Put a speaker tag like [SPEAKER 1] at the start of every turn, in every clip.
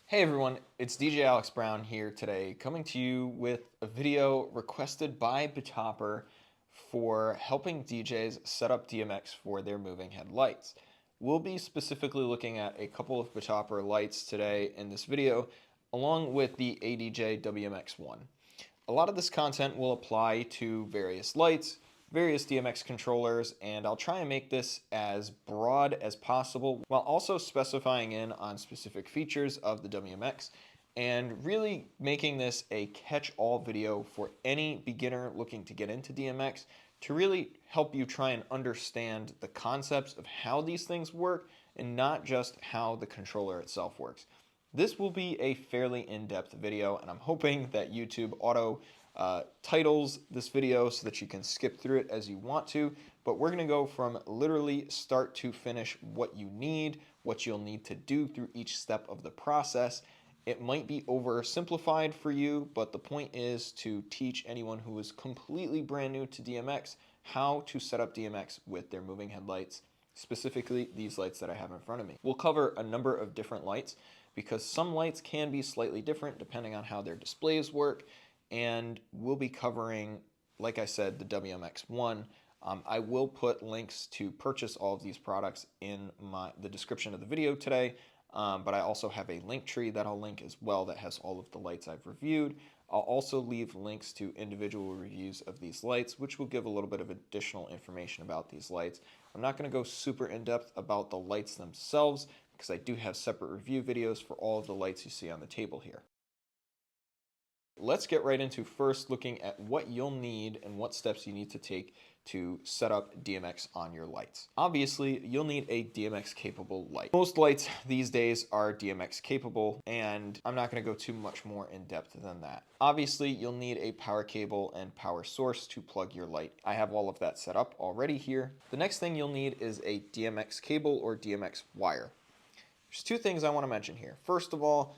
[SPEAKER 1] Hey everyone, it's DJ Alex Brown here today, coming to you with a video requested by Betopper for helping DJs set up DMX for their moving head lights. We'll be specifically looking at a couple of Betopper lights today in this video, along with the ADJ WMX1. A lot of this content will apply to various lights, various DMX controllers, and I'll try and make this as broad as possible while also specifying in on specific features of the WMX and really making this a catch-all video for any beginner looking to get into DMX to really help you try and understand the concepts of how these things work and not just how the controller itself works. This will be a fairly in-depth video, and I'm hoping that YouTube auto titles this video so that you can skip through it as you want to, but we're going to go from literally start to finish what you need, what you'll need to do through each step of the process. It might be oversimplified for you, but the point is to teach anyone who is completely brand new to DMX how to set up DMX with their moving headlights, specifically these lights that I have in front of me. We'll cover a number of different lights because some lights can be slightly different depending on how their displays work, and we'll be covering, like I said, the WMX1. I will put links to purchase all of these products in the description of the video today, but I also have a link tree that I'll link as well that has all of the lights I've reviewed. I'll also leave links to individual reviews of these lights, which will give a little bit of additional information about these lights. I'm not going to go super in-depth about the lights themselves because I do have separate review videos for all of the lights you see on the table here. Let's get right into first looking at what you'll need and what steps you need to take to set up DMX on your lights. Obviously, you'll need a DMX capable light. Most lights these days are DMX capable, and I'm not going to go too much more in depth than that. Obviously, you'll need a power cable and power source to plug your light. I have all of that set up already here. The next thing you'll need is a DMX cable or DMX wire. There's two things I want to mention here. First of all,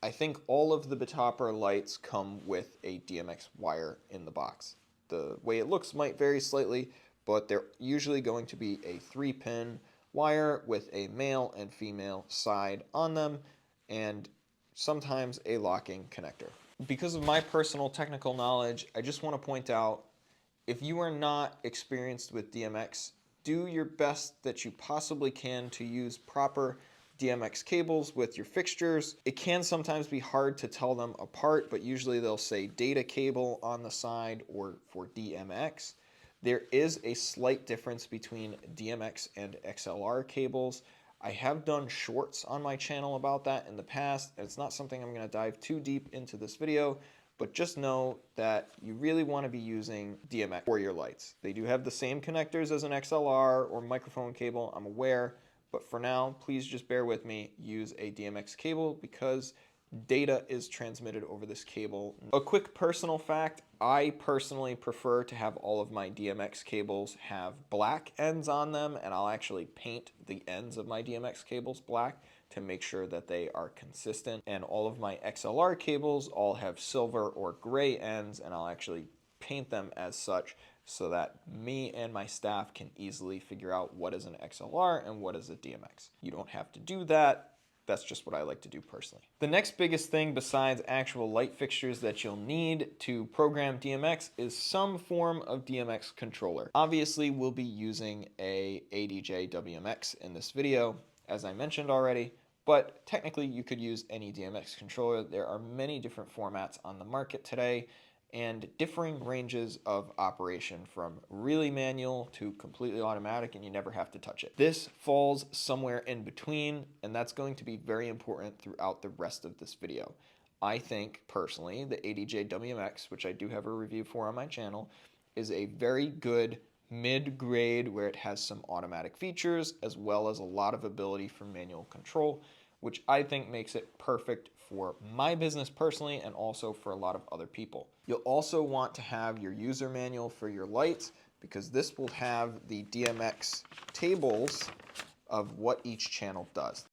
[SPEAKER 1] I think all of the Betopper lights come with a DMX wire in the box. The way it looks might vary slightly, but they're usually going to be a 3-pin wire with a male and female side on them, and sometimes a locking connector. Because of my personal technical knowledge, I just want to point out, if you are not experienced with DMX, do your best that you possibly can to use proper DMX cables with your fixtures. It can sometimes be hard to tell them apart, but usually they'll say data cable on the side or for DMX. There is a slight difference between DMX and XLR cables. I have done shorts on my channel about that in the past, and it's not something I'm going to dive too deep into this video, but just know that you really want to be using DMX for your lights. They do have the same connectors as an XLR or microphone cable, I'm aware, but for now, please just bear with me. Use a DMX cable because data is transmitted over this cable. A quick personal fact, I personally prefer to have all of my DMX cables have black ends on them, and I'll actually paint the ends of my DMX cables black to make sure that they are consistent. And all of my XLR cables all have silver or gray ends, and I'll actually paint them as such so that me and my staff can easily figure out what is an XLR and what is a DMX. You don't have to do that. That's just what I like to do personally. The next biggest thing besides actual light fixtures that you'll need to program DMX is some form of DMX controller. Obviously, we'll be using a ADJ WMX in this video, as I mentioned already, but technically you could use any DMX controller. There are many different formats on the market today, and differing ranges of operation from really manual to completely automatic, and you never have to touch it. This falls somewhere in between, and that's going to be very important throughout the rest of this video. I think, personally, the ADJ WMX, which I do have a review for on my channel, is a very good mid-grade where it has some automatic features as well as a lot of ability for manual control, which I think makes it perfect for my business personally and also for a lot of other people. You'll also want to have your user manual for your lights because this will have the DMX tables of what each channel does.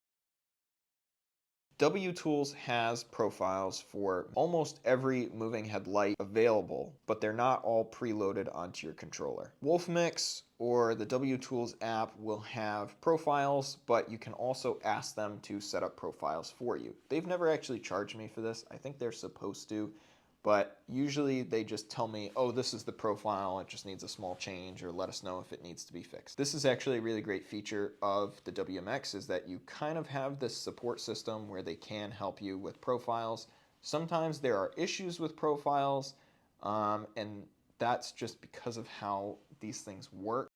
[SPEAKER 1] WTools has profiles for almost every moving head light available, but they're not all preloaded onto your controller. Wolfmix or the WTools app will have profiles, but you can also ask them to set up profiles for you. They've never actually charged me for this. I think they're supposed to, but usually they just tell me, oh, this is the profile, it just needs a small change, or let us know if it needs to be fixed. This is actually a really great feature of the WMX, is that you kind of have this support system where they can help you with profiles. Sometimes there are issues with profiles, and that's just because of how these things work.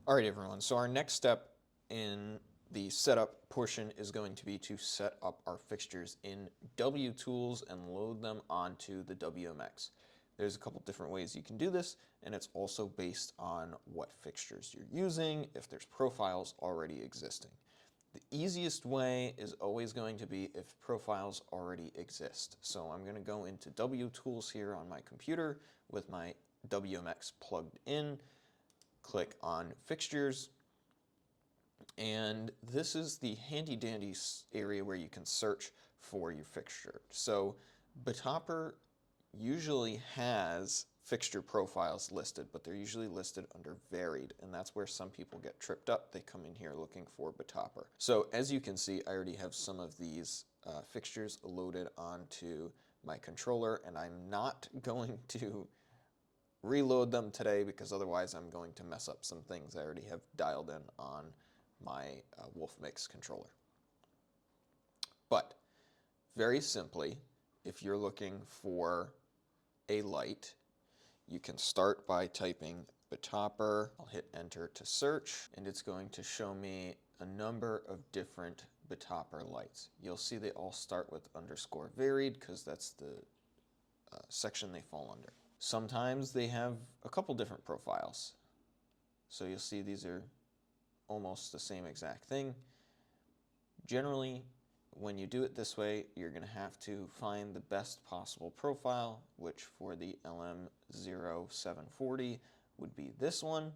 [SPEAKER 1] All right, everyone, so our next step in the setup portion is going to be to set up our fixtures in WTools and load them onto the WMX. There's a couple different ways you can do this, and it's also based on what fixtures you're using, if there's profiles already existing. The easiest way is always going to be if profiles already exist. So I'm going to go into WTools here on my computer with my WMX plugged in, click on fixtures, and this is the handy dandy area where you can search for your fixture. So Betopper usually has fixture profiles listed, but they're usually listed under varied, and that's where some people get tripped up. They come in here looking for Betopper. So as you can see, I already have some of these fixtures loaded onto my controller, and I'm not going to reload them today because otherwise I'm going to mess up some things I already have dialed in on my Wolfmix controller. But very simply, if you're looking for a light, you can start by typing Betopper. I'll hit enter to search, and it's going to show me a number of different Betopper lights. You'll see they all start with _varied because that's the section they fall under. Sometimes they have a couple different profiles. So you'll see these are almost the same exact thing. Generally, when you do it this way, you're going to have to find the best possible profile, which for the LM0740 would be this one.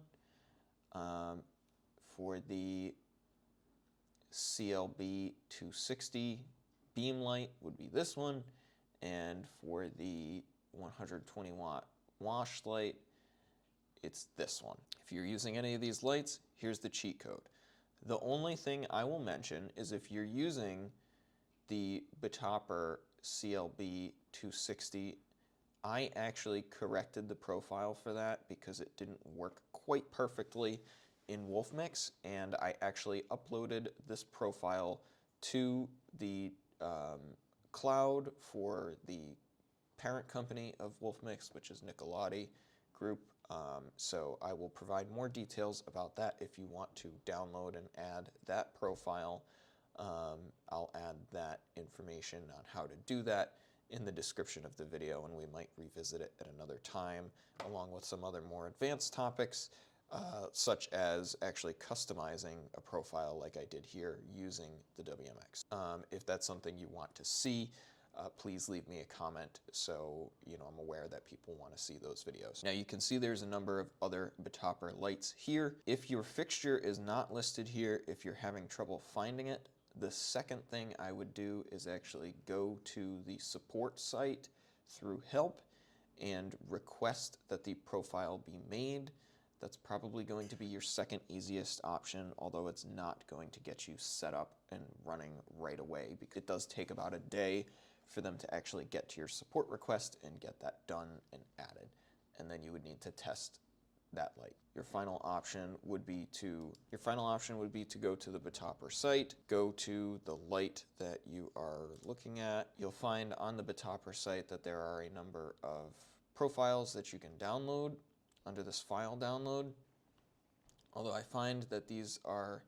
[SPEAKER 1] For the CLB 260 beam light would be this one, and for the 120 watt wash light, it's this one. If you're using any of these lights, here's the cheat code. The only thing I will mention is if you're using the Betopper CLB 260, I actually corrected the profile for that because it didn't work quite perfectly in Wolfmix, and I actually uploaded this profile to the cloud for the parent company of Wolfmix, which is Nicolati Group. So I will provide more details about that if you want to download and add that profile. I'll add that information on how to do that in the description of the video, and we might revisit it at another time, along with some other more advanced topics, such as actually customizing a profile like I did here using the WMX. If that's something you want to see, please leave me a comment so I'm aware that people want to see those videos. Now you can see there's a number of other Betopper lights here. If your fixture is not listed here, if you're having trouble finding it, the second thing I would do is actually go to the support site through help and request that the profile be made. That's probably going to be your second easiest option, although it's not going to get you set up and running right away, because it does take about a day for them to actually get to your support request and get that done and added. And then you would need to test that light. Your final option would be to go to the Betopper site, go to the light that you are looking at. You'll find on the Betopper site that there are a number of profiles that you can download under this file download. Although I find that these are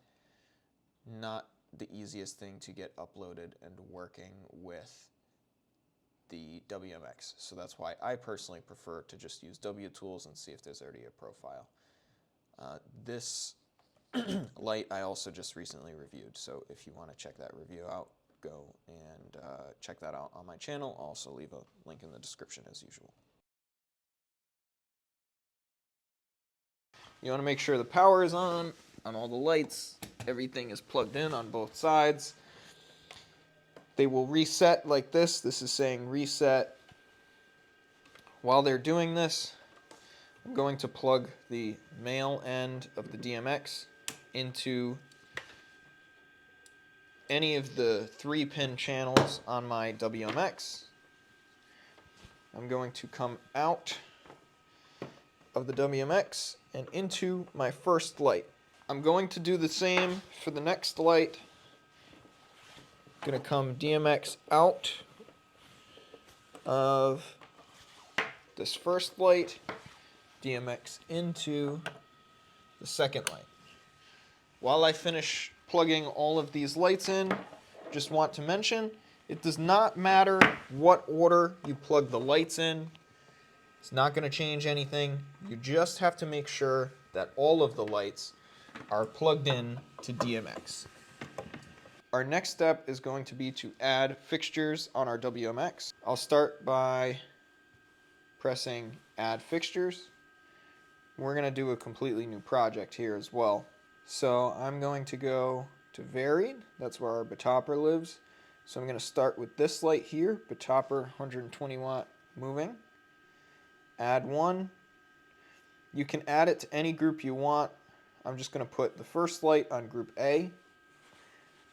[SPEAKER 1] not the easiest thing to get uploaded and working with the WMX. So that's why I personally prefer to just use WTools and see if there's already a profile. This light I also just recently reviewed, so if you want to check that review out, go and check that out on my channel. I'll also leave a link in the description as usual. You want to make sure the power is on all the lights, everything is plugged in on both sides. They will reset like this. This is saying reset. While they're doing this, I'm going to plug the male end of the DMX into any of the 3-pin channels on my WMX. I'm going to come out of the WMX and into my first light. I'm going to do the same for the next light. I'm going to come DMX out of this first light, DMX into the second light. While I finish plugging all of these lights in, just want to mention, it does not matter what order you plug the lights in. It's not going to change anything. You just have to make sure that all of the lights are plugged in to DMX. Our next step is going to be to add fixtures on our WMX. I'll start by pressing Add Fixtures. We're going to do a completely new project here as well. So I'm going to go to Varied. That's where our Betopper lives. So I'm going to start with this light here, Betopper 120 watt moving. Add one. You can add it to any group you want. I'm just going to put the first light on group A.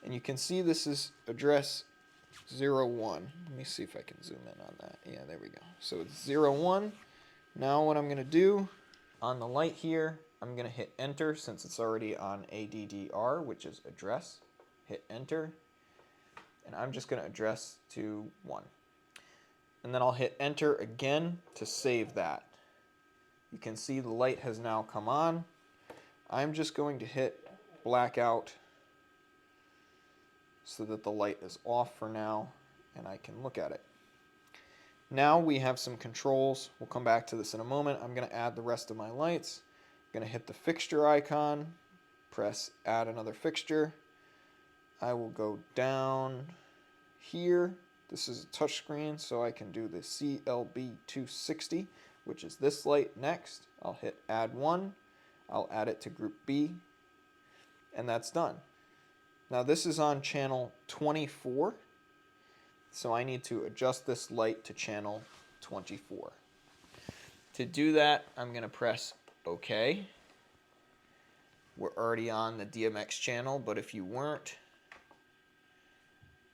[SPEAKER 1] And you can see this is address 01. Let me see if I can zoom in on that. Yeah, there we go. So it's 01. Now what I'm going to do on the light here, I'm going to hit enter since it's already on ADDR, which is address. Hit enter. And I'm just going to address to 1. And then I'll hit enter again to save that. You can see the light has now come on. I'm just going to hit blackout so that the light is off for now and I can look at it. Now we have some controls. We'll come back to this in a moment. I'm going to add the rest of my lights. I'm going to hit the fixture icon, press add another fixture. I will go down here. This is a touch screen, so I can do the CLB260, which is this light next. I'll hit add one. I'll add it to group B, and that's done. Now this is on channel 24, so I need to adjust this light to channel 24. To do that, I'm going to press OK. We're already on the DMX channel, but if you weren't,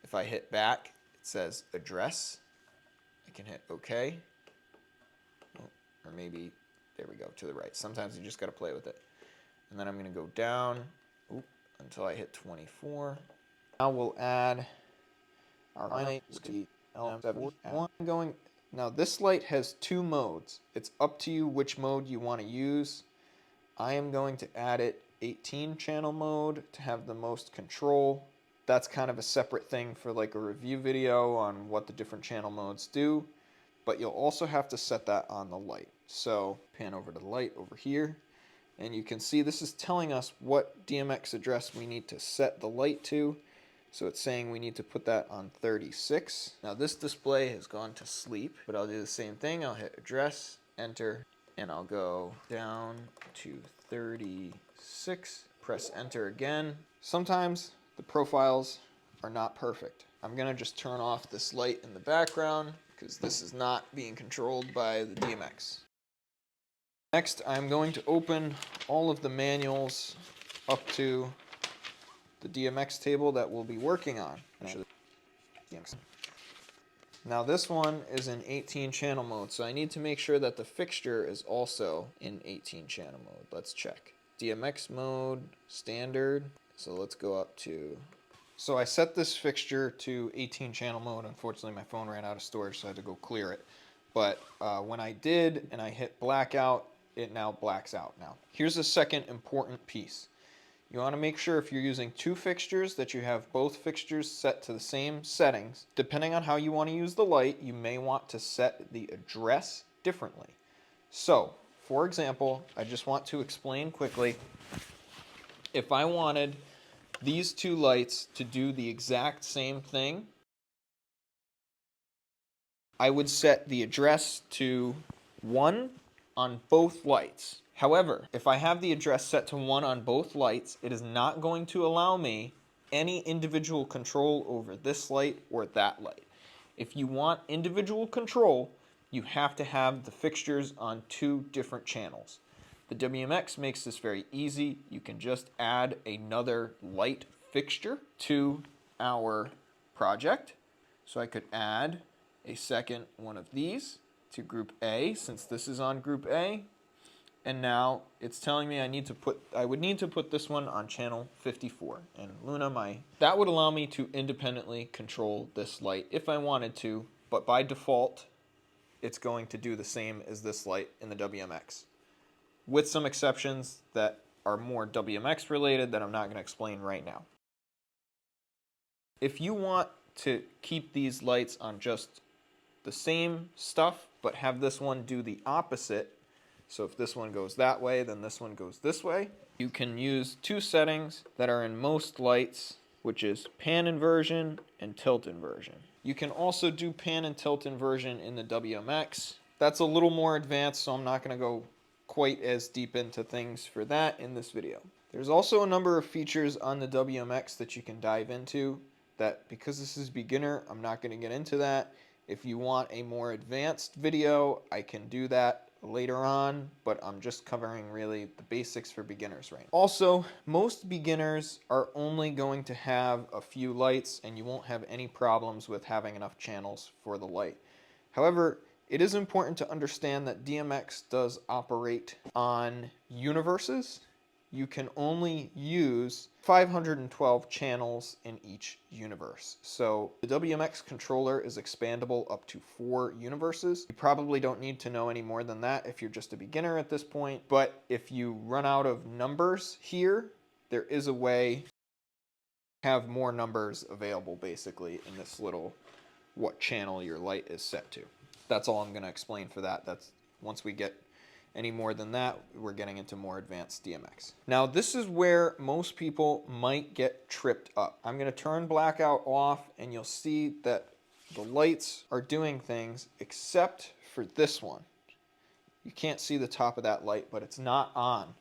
[SPEAKER 1] if I hit back, it says address. I can hit OK. Or maybe, there we go, to the right. Sometimes you just got to play with it. And then I'm going to go down until I hit 24. Now we'll add our light L71. Now this light has 2 modes. It's up to you which mode you want to use. I am going to add it 18 channel mode to have the most control. That's kind of a separate thing for like a review video on what the different channel modes do. But you'll also have to set that on the light. So pan over to the light over here. And you can see this is telling us what DMX address we need to set the light to. So it's saying we need to put that on 36. Now this display has gone to sleep, but I'll do the same thing. I'll hit address, enter, and I'll go down to 36. Press enter again. Sometimes the profiles are not perfect. I'm gonna just turn off this light in the background because this is not being controlled by the DMX. Next, I'm going to open all of the manuals up to the DMX table that we'll be working on. Now this one is in 18 channel mode, so I need to make sure that the fixture is also in 18 channel mode. Let's check. DMX mode, standard. So let's go up to... So I set this fixture to 18 channel mode. Unfortunately, my phone ran out of storage, so I had to go clear it. But when I did and I hit blackout, it now blacks out now. Here's a second important piece. You want to make sure if you're using 2 fixtures that you have both fixtures set to the same settings. Depending on how you want to use the light, you may want to set the address differently. So, for example, I just want to explain quickly. If I wanted these 2 lights to do the exact same thing, I would set the address to 1 on both lights. However, if I have the address set to 1 on both lights, it is not going to allow me any individual control over this light or that light. If you want individual control, you have to have the fixtures on 2 different channels. The WMX makes this very easy. You can just add another light fixture to our project. So I could add a second one of these to group A, since this is on group A. And now it's telling me I would need to put this one on channel 54. And Luna, that would allow me to independently control this light if I wanted to, but by default, it's going to do the same as this light in the WMX, with some exceptions that are more WMX related that I'm not going to explain right now. If you want to keep these lights on just the same stuff, but have this one do the opposite, so if this one goes that way, then this one goes this way, you can use 2 settings that are in most lights, which is pan inversion and tilt inversion. You can also do pan and tilt inversion in the WMX. That's a little more advanced, so I'm not going to go quite as deep into things for that in this video. There's also a number of features on the WMX that you can dive into that, because this is beginner, I'm not going to get into that. If you want a more advanced video, I can do that later on, but I'm just covering really the basics for beginners right now. Also, most beginners are only going to have a few lights, and you won't have any problems with having enough channels for the light. However, it is important to understand that DMX does operate on universes. You can only use 512 channels in each universe. So the WMX controller is expandable up to 4 universes. You probably don't need to know any more than that if you're just a beginner at this point. But if you run out of numbers here, there is a way to have more numbers available basically in this little what channel your light is set to. That's all I'm going to explain for that. That's once we get any more than that, we're getting into more advanced DMX. Now, this is where most people might get tripped up. I'm going to turn blackout off, and you'll see that the lights are doing things except for this one. You can't see the top of that light, but it's not on.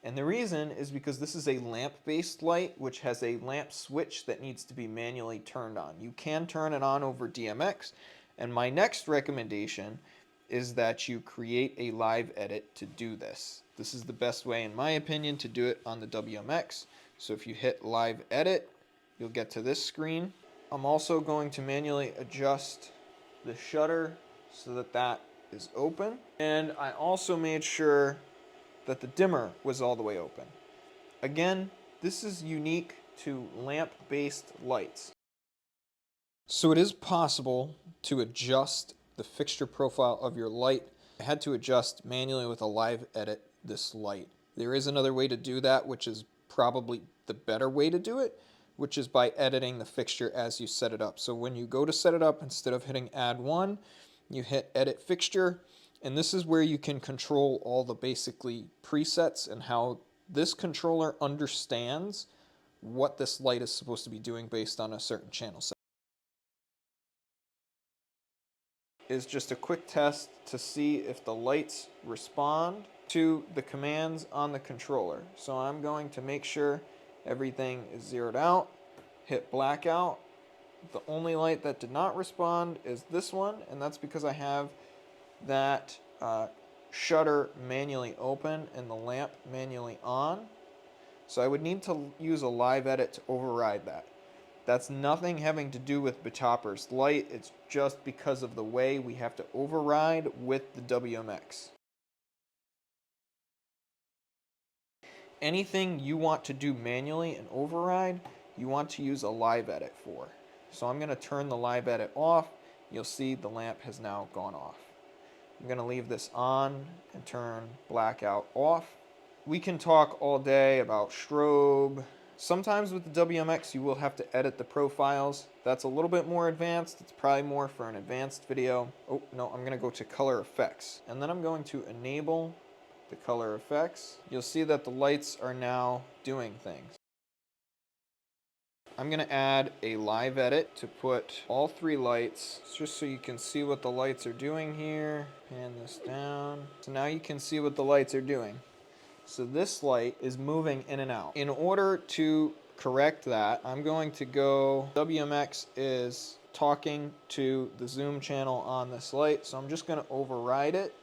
[SPEAKER 1] And the reason is because this is a lamp-based light, which has a lamp switch that needs to be manually turned on. You can turn it on over DMX, and my next recommendation is that you create a live edit to do this. This is the best way, in my opinion, to do it on the WMX. So if you hit live edit, you'll get to this screen. I'm also going to manually adjust the shutter so that that is open. And I also made sure that the dimmer was all the way open. Again, this is unique to lamp-based lights. So it is possible to adjust the fixture profile of your light. I had to adjust manually with a live edit this light. There is another way to do that, which is probably the better way to do it, which is by editing the fixture as you set it up. So when you go to set it up, instead of hitting add one, you hit edit fixture, and this is where you can control all the basically presets and how this controller understands what this light is supposed to be doing based on a certain channel set. Is just a quick test to see if the lights respond to the commands on the controller. So I'm going to make sure everything is zeroed out, hit blackout. The only light that did not respond is this one, and that's because I have that shutter manually open and the lamp manually on. So I would need to use a live edit to override that. That's nothing having to do with Betopper's light. It's just because of the way we have to override with the WMX. Anything you want to do manually and override, you want to use a live edit for. So I'm going to turn the live edit off. You'll see the lamp has now gone off. I'm going to leave this on and turn blackout off. We can talk all day about strobe. Sometimes with the WMX you will have to edit the profiles. That's a little bit more advanced. It's probably more for an advanced video. Oh no, I'm going to go to color effects. And then I'm going to enable the color effects. You'll see that the lights are now doing things. I'm going to add a live edit to put all 3 lights, just so you can see what the lights are doing here. Pan this down. So now you can see what the lights are doing. So this light is moving in and out. In order to correct that, I'm going to go, WMX is talking to the zoom channel on this light, so I'm just going to override it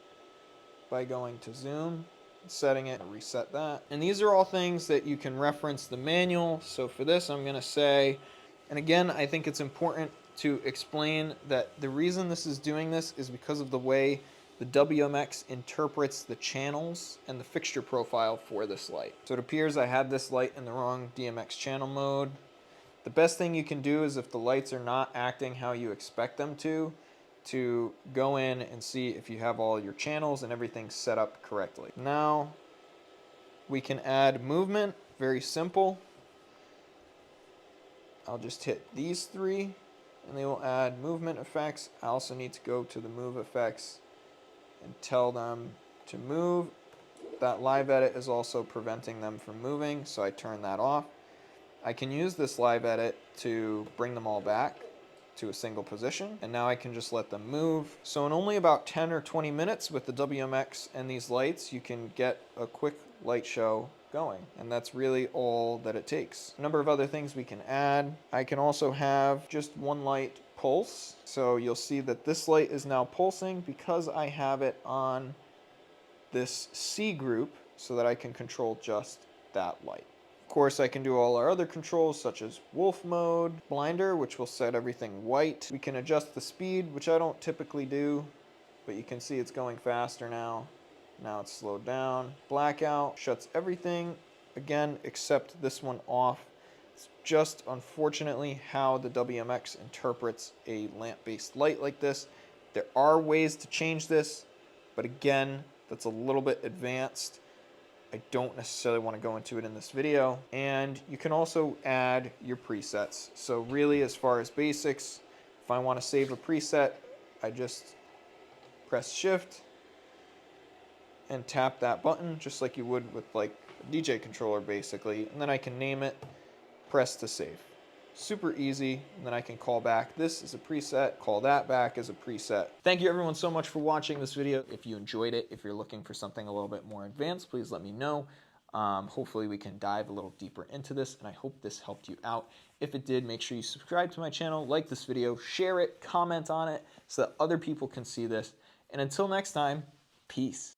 [SPEAKER 1] by going to zoom, setting it, reset that. And these are all things that you can reference the manual. So for this, I'm going to say, and again, I think it's important to explain that the reason this is doing this is because of the way the WMX interprets the channels and the fixture profile for this light. So it appears I had this light in the wrong DMX channel mode. The best thing you can do is, if the lights are not acting how you expect them to go in and see if you have all your channels and everything set up correctly. Now we can add movement, very simple. I'll just hit these three and they will add movement effects. I also need to go to the move effects and tell them to move. That live edit is also preventing them from moving, so I turn that off. I can use this live edit to bring them all back to a single position, and now I can just let them move. So in only about 10 or 20 minutes with the WMX and these lights, you can get a quick light show going, and that's really all that it takes. A number of other things we can add. I can also have just one light pulse, so you'll see that this light is now pulsing because I have it on this C group, so that I can control just that light. Of course, I can do all our other controls, such as wolf mode, blinder, which will set everything white. We can adjust the speed, which I don't typically do, but you can see it's going faster now. Now it's slowed down. Blackout shuts everything, again, except this one off. It's just, unfortunately, how the WMX interprets a lamp-based light like this. There are ways to change this, but again, that's a little bit advanced. I don't necessarily want to go into it in this video. And you can also add your presets. So really, as far as basics, if I want to save a preset, I just press shift and tap that button, just like you would with like a DJ controller basically, and then I can name it, press to save. Super easy, and then I can call back this as a preset, call that back as a preset. Thank you everyone so much for watching this video. If you enjoyed it, if you're looking for something a little bit more advanced, please let me know. Hopefully we can dive a little deeper into this, and I hope this helped you out. If it did, make sure you subscribe to my channel, like this video, share it, comment on it, so that other people can see this. And until next time, peace.